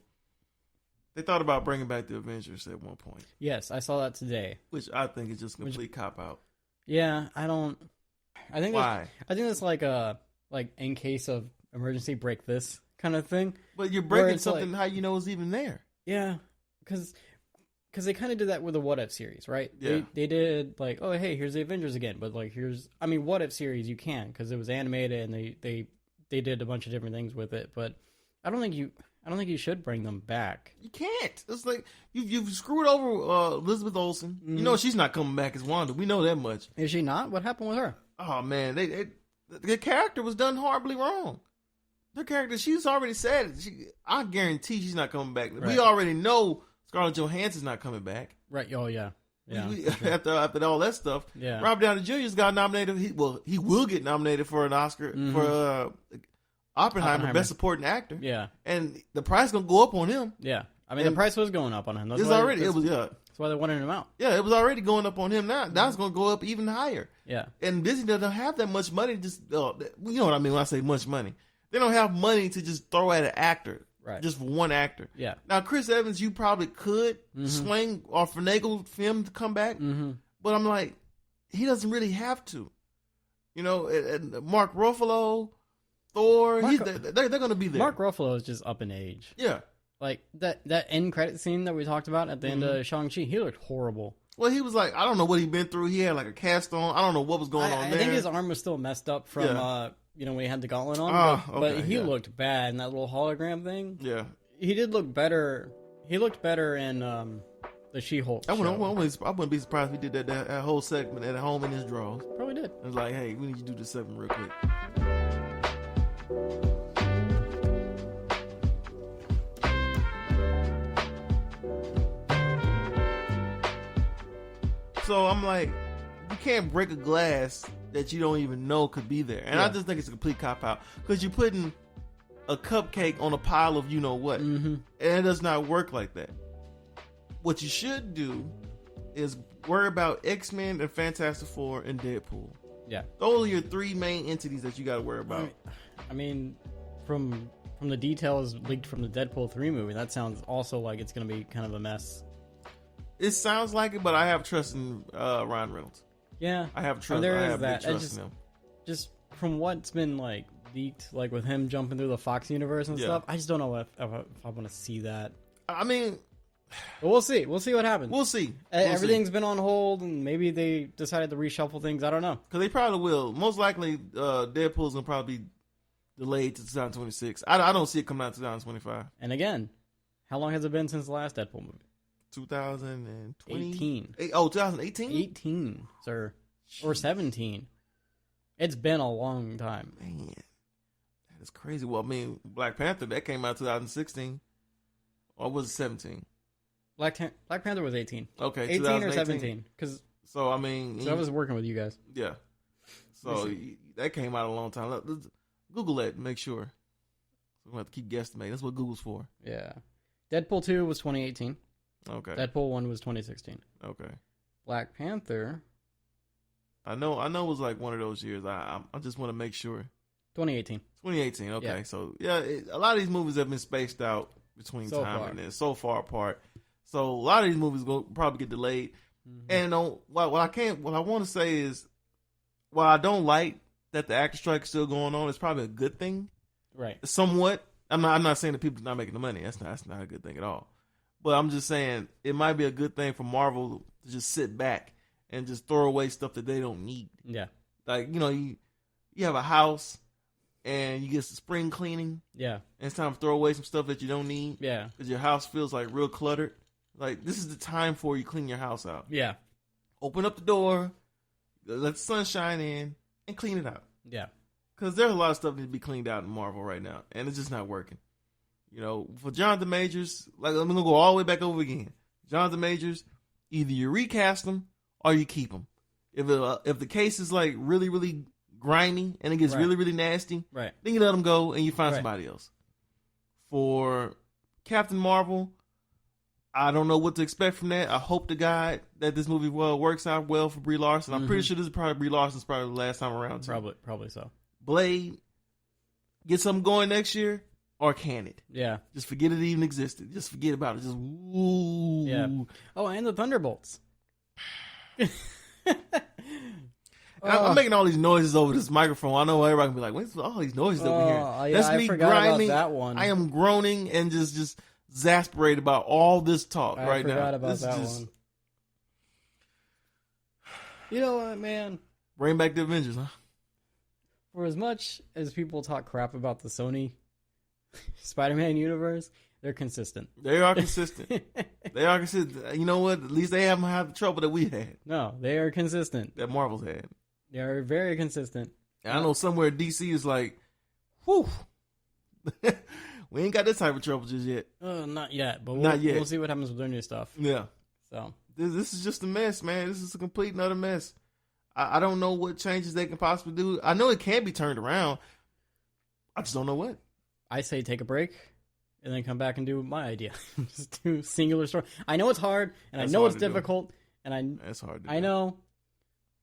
they thought about bringing back the Avengers at one point. Yes, I saw that today. Which I think is just a complete cop-out. Yeah, I think why? I think it's like in case of emergency, break this kind of thing. But you're breaking something how you know it's even there. Yeah, because they kind of did that with the What If series, right? Yeah. They did like, oh, hey, here's the Avengers again. But like, What If series you can, because it was animated and they did a bunch of different things with it. But I don't think you should bring them back. You can't. It's like you've screwed over Elizabeth Olsen. You know she's not coming back as Wanda. We know that much. Is she not? What happened with her? Oh man, the character was done horribly wrong. The character, she's already said it. I guarantee she's not coming back. Right. We already know Scarlett Johansson's not coming back. Right. Oh, yeah. After all that stuff. Yeah. Robert Downey Jr.'s got nominated. He will get nominated for an Oscar for Oppenheimer, Best Supporting Actor. Yeah. And the price going to go up on him. Yeah. I mean, the price was going up on him. That's why they wanted him out. Yeah, it was already going up on him. Now it's going to go up even higher. Yeah. And Disney doesn't have that much money. Just you know what I mean when I say much money. They don't have money to just throw at an actor. Right. Just for one actor. Yeah. Now, Chris Evans, you probably could swing or finagle for him to come back. But I'm like, he doesn't really have to. And Mark Ruffalo, Thor, they're going to be there. Mark Ruffalo is just up in age. Yeah. Like, that end credit scene that we talked about at the end of Shang-Chi, he looked horrible. Well, he was like, I don't know what he'd been through. He had like a cast on. I don't know what was going on there. I think his arm was still messed up from... when he had the gauntlet on, but he looked bad in that little hologram thing. Yeah, he did look better. He looked better in the She-Hulk I show. wouldn't be surprised if he did that whole segment at home in his drawers. Probably did. It was like, hey, we need you to do this segment real quick. So I'm like, you can't break a glass that you don't even know could be there. And I just think it's a complete cop-out. Because you're putting a cupcake on a pile of you-know-what. Mm-hmm. And it does not work like that. What you should do is worry about X-Men and Fantastic Four and Deadpool. Yeah. Those are your three main entities that you got to worry about. I mean, from the details leaked from the Deadpool 3 movie, that sounds also like it's going to be kind of a mess. It sounds like it, but I have trust in Ryan Reynolds. Yeah. I have trust. There I is have that. big trust in him. Just from what's been like leaked, like with him jumping through the Fox universe and stuff, I just don't know if I want to see that. I mean, but we'll see. We'll see what happens. We'll see. Everything's been on hold, and maybe they decided to reshuffle things. I don't know. Because they probably will. Most likely, Deadpool's going to probably be delayed to 2026. I don't see it coming out 2025. And again, how long has it been since the last Deadpool movie? 2020? 18. 2018? 18, sir. Or 17. It's been a long time. Man, that is crazy. Well, I mean, Black Panther, that came out 2016. Or was it 17? Black Panther was 18. Okay, 18 or 17. So, I mean... I was working with you guys. Yeah. So, that came out a long time. Let's Google that and make sure. We're going to have to keep guesstimating. That's what Google's for. Yeah. Deadpool 2 was 2018. Okay. Deadpool 1 was 2016. Okay. Black Panther... I know it was like one of those years. I just want to make sure. 2018. 2018, okay. Yeah. So, yeah, a lot of these movies have been spaced out between time and then so far apart. So, a lot of these movies will probably get delayed. Mm-hmm. And what I want to say is, while I don't like that the actor strike is still going on, it's probably a good thing. Right. Somewhat. I'm not saying that people are not making the money. That's not a good thing at all. But I'm just saying it might be a good thing for Marvel to just sit back and just throw away stuff that they don't need. Yeah. Like, you have a house and you get some spring cleaning. Yeah. And it's time to throw away some stuff that you don't need. Yeah. Because your house feels like real cluttered. Like, this is the time for you clean your house out. Yeah. Open up the door, let the sun shine in, and clean it out. Yeah. Because there's a lot of stuff that needs to be cleaned out in Marvel right now. And it's just not working. For Jonathan Majors, like, I'm going to go all the way back over again. Jonathan Majors, either you recast him or you keep him. If the case is like really, really grimy and it gets really, really nasty, then you let him go and you find somebody else. For Captain Marvel, I don't know what to expect from that. I hope to God that this movie works out well for Brie Larson. I'm pretty sure this is probably Brie Larson's probably the last time around too. Probably so. Blade, get something going next year or can it? Yeah. Just forget it even existed. Just forget about it. Just woo. Yeah. Oh, and the Thunderbolts. I'm making all these noises over this microphone. I know everybody can be like, "What's all these noises that we're hearing?" That's me grinding. About that one. I am groaning and just exasperated about all this talk right now. I forgot about that one. You know what, man? Bring back the Avengers, huh? For as much as people talk crap about the Sony Spider-Man universe, they're consistent. They are consistent. They are consistent. You know what? At least they haven't had the trouble that we had. No, they are consistent. That Marvel's had. They are very consistent. And I know somewhere DC is like, whew. We ain't got this type of trouble just yet. Not yet, but not yet. We'll see what happens with their new stuff. Yeah. So this is just a mess, man. This is a complete and utter mess. I don't know what changes they can possibly do. I know it can be turned around. I just don't know what. I say take a break and then come back and do my idea. Just do singular story. I know it's hard and I know it's difficult and that's hard to do. I know.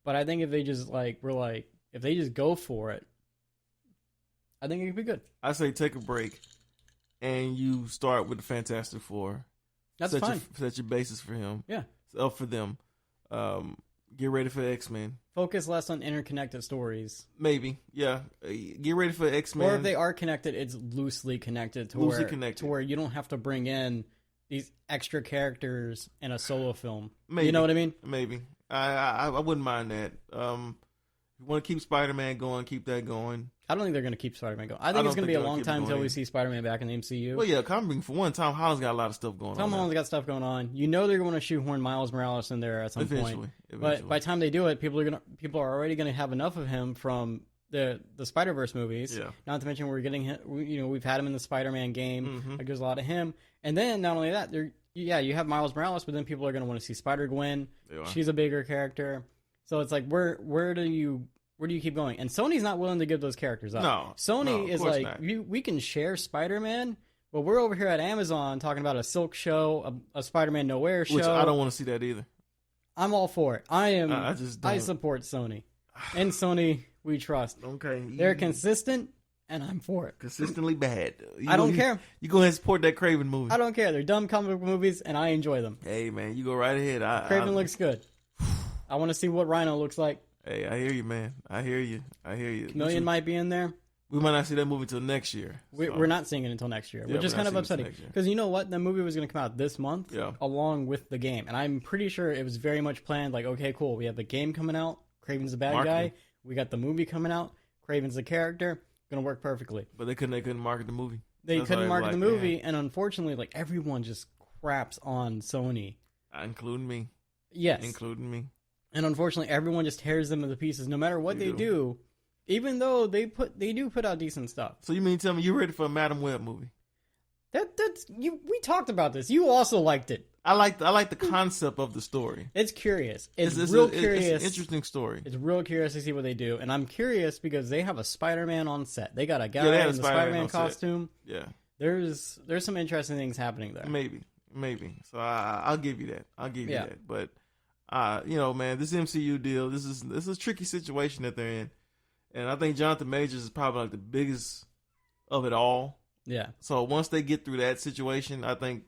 But I think if they just if they just go for it, I think it could be good. I say take a break and you start with the Fantastic Four. That's fine. Set your basis for him. Yeah. Up for them. Get ready for X-Men. Focus less on interconnected stories. Maybe, yeah. Get ready for X-Men. Or if they are connected, it's loosely connected to where you don't have to bring in these extra characters in a solo film. Maybe. You know what I mean? Maybe. I wouldn't mind that. If you want to keep Spider-Man going, keep that going. I don't think they're going to keep Spider-Man going. I think it's going to be a long time until we see Spider-Man back in the MCU. Well, yeah, comic for one, Tom Holland's got a lot of stuff going on. Tom Holland's got stuff going on. You know they're going to shoehorn Miles Morales in there at some point. But by the time they do it, people are already going to have enough of him from the Spider-Verse movies. Yeah. Not to mention we're getting him, we've had him in the Spider-Man game. Like there's a lot of him. And then not only that, you have Miles Morales, but then people are going to want to see Spider-Gwen. She's a bigger character. So it's like where do you keep going? And Sony's not willing to give those characters up. No. Sony is like, we can share Spider-Man, but we're over here at Amazon talking about a Silk show, a Spider-Man Nowhere show. Which I don't want to see that either. I'm all for it. I support Sony. And Sony, we trust. Okay. They're consistent, and I'm for it. Consistently bad. I don't care. You go ahead and support that Kraven movie. I don't care. They're dumb comic book movies, and I enjoy them. Hey, man, you go right ahead. Kraven looks good. I want to see what Rhino looks like. Hey, I hear you, man. I hear you. Chameleon might be in there. We might not see that movie until next year. We're not seeing it until next year, which is kind of upsetting. Because you know what? The movie was going to come out this month along with the game. And I'm pretty sure it was very much planned like, okay, cool. We have the game coming out. Kraven's the bad guy. We got the movie coming out. Kraven's the character. Going to work perfectly. But they couldn't market the movie. They couldn't market the movie. And unfortunately, like everyone just craps on Sony. Including me. Yes. Including me. And unfortunately, everyone just tears them to pieces, no matter what they do, even though they do put out decent stuff. So you mean tell me you're ready for a Madam Web movie? We talked about this. You also liked it. I like the concept of the story. It's curious. It's real curious. It's an interesting story. It's real curious to see what they do, and I'm curious because they have a Spider-Man on set. They got a guy in the Spider-Man costume. Set. Yeah, there's some interesting things happening there. Maybe. So I'll give you that. that. But man, this MCU deal, this is a tricky situation that they're in. And I think Jonathan Majors is probably like the biggest of it all. Yeah. So once they get through that situation, I think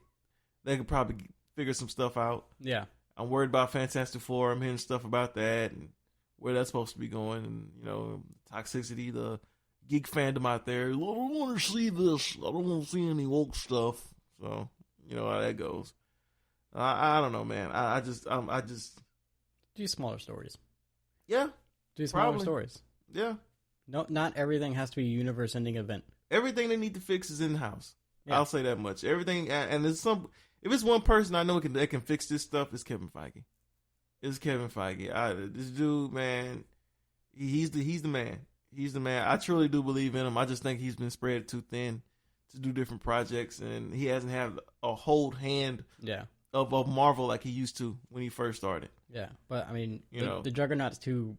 they could probably figure some stuff out. Yeah. I'm worried about Fantastic Four. I'm hearing stuff about that and where that's supposed to be going. And, toxicity, the geek fandom out there. I don't want to see this. I don't want to see any woke stuff. So, you know how that goes. I don't know, man. I just do smaller stories. Yeah, do smaller stories. Yeah. No, not everything has to be a universe-ending event. Everything they need to fix is in the house. Yeah. I'll say that much. Everything, and there's some. If it's one person I know that can fix this stuff, it's Kevin Feige. It's Kevin Feige. This dude, man, he's the man. He's the man. I truly do believe in him. I just think he's been spread too thin to do different projects, and he hasn't had a hold hand. Yeah. Of Marvel like he used to when he first started. Yeah, but I mean, the Juggernaut's too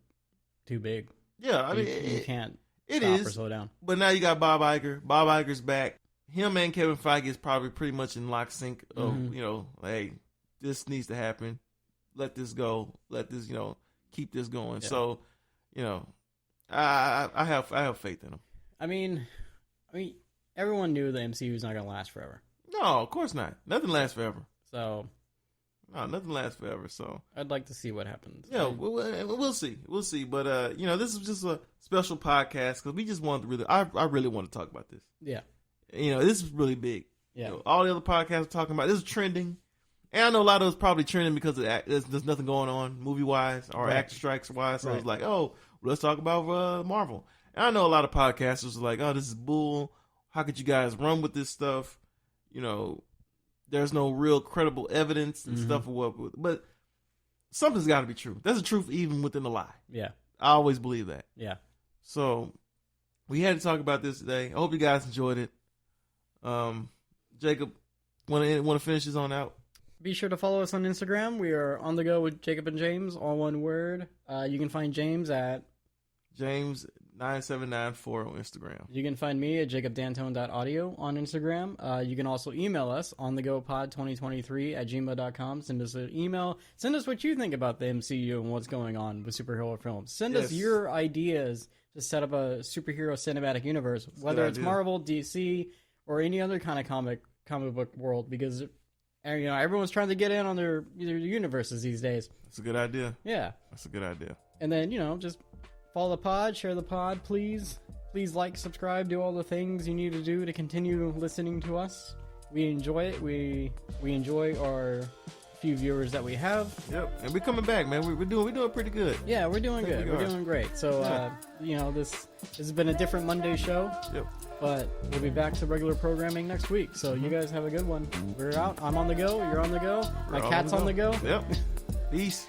big. Yeah, I mean, you can't stop or slow down. But now you got Bob Iger. Bob Iger's back. Him and Kevin Feige is probably pretty much in lock sync of, hey, this needs to happen. Let this go. Let this, keep this going. Yeah. So, I have faith in him. I mean, everyone knew the MCU is not going to last forever. No, of course not. Nothing lasts forever. So, no, nothing lasts forever. So, I'd like to see what happens. Yeah, we'll see. We'll see. But this is just a special podcast because we just wanted to I really want to talk about this. Yeah. This is really big. Yeah. All the other podcasts are talking about this is trending, and I know a lot of it's probably trending because there's nothing going on movie wise or actor strikes wise. So it's like, let's talk about Marvel. And I know a lot of podcasters are like, this is bull. How could you guys run with this stuff? There's no real credible evidence and stuff or what, but something's got to be true. There's a truth even within a lie. Yeah, I always believe that. Yeah. So we had to talk about this today. I hope you guys enjoyed it. Jacob, want to finish this on out? Be sure to follow us on Instagram. We are on the go with Jacob and James, all one word. You can find James at James9794 on Instagram. You can find me at jacobdantone.audio on Instagram. You can also email us on thegopod2023@gmail.com. Send us an email. Send us what you think about the MCU and what's going on with superhero films. Send us your ideas to set up a superhero cinematic universe, whether it's Marvel, DC, or any other kind of comic book world, because everyone's trying to get in on their universes these days. That's a good idea. Yeah. That's a good idea. And then, just follow the pod, share the pod, please. Please like, subscribe, do all the things you need to do to continue listening to us. We enjoy it. We enjoy our few viewers that we have. Yep, and we're coming back, man. We're doing pretty good. Yeah, we're doing good. We're doing great. So, this has been a different Monday show. Yep. But we'll be back to regular programming next week. So you guys have a good one. We're out. I'm on the go. You're on the go. My cat's on the go. Yep. Peace.